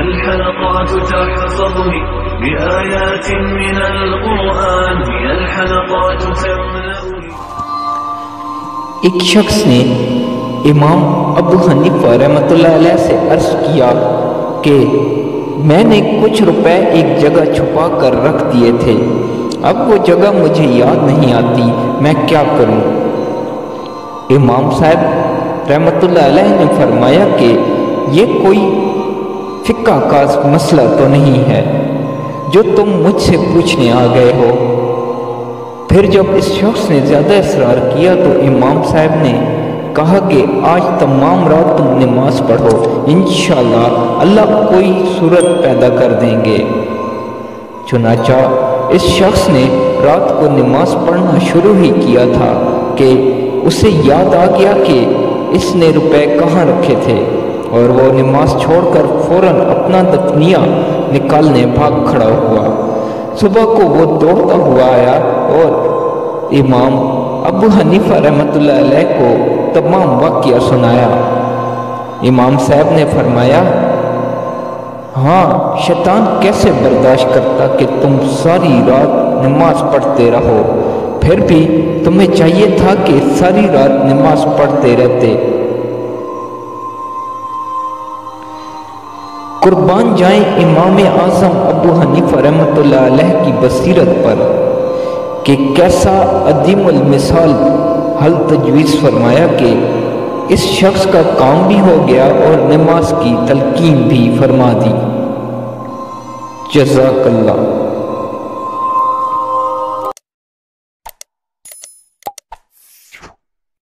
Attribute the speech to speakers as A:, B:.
A: الحلقات تحفظني بآيات من القرآن، هي الحلقات تملأني.
B: ایک شخص نے امام ابو حنیفہ رحمۃ اللہ علیہ سے عرض کیا کہ میں نے کچھ روپے ایک جگہ چھپا کر رکھ دیے تھے، اب وہ جگہ مجھے یاد نہیں آتی، میں کیا کروں؟ امام صاحب رحمۃ اللہ علیہ نے فرمایا کہ یہ کوئی فقہ کا مسئلہ تو نہیں ہے جو تم مجھ سے پوچھنے آ گئے ہو۔ پھر جب اس شخص نے زیادہ اصرار کیا تو امام صاحب نے کہا کہ آج تمام رات تم نماز پڑھو، انشاءاللہ اللہ کوئی صورت پیدا کر دیں گے۔ چنانچہ اس شخص نے رات کو نماز پڑھنا شروع ہی کیا تھا کہ اسے یاد آ گیا کہ اس نے روپے کہاں رکھے تھے، اور وہ نماز چھوڑ کر فوراً اپنا دفنیہ نکالنے بھاگ کھڑا ہوا۔ صبح کو وہ دوڑتا ہوا آیا اور امام ابو حنیفہ رحمۃ اللہ علیہ کو تمام واقعہ سنایا۔ امام صاحب نے فرمایا، ہاں، شیطان کیسے برداشت کرتا کہ تم ساری رات نماز پڑھتے رہو، پھر بھی تمہیں چاہیے تھا کہ ساری رات نماز پڑھتے رہتے۔ قربان جائیں امام اعظم ابو حنیفہ رحمۃ اللہ علیہ کی بصیرت پر کہ کیسا عدیم المثال حل تجویز فرمایا کہ اس شخص کا کام بھی ہو گیا اور نماز کی تلقین بھی فرما دی۔ جزاک اللہ۔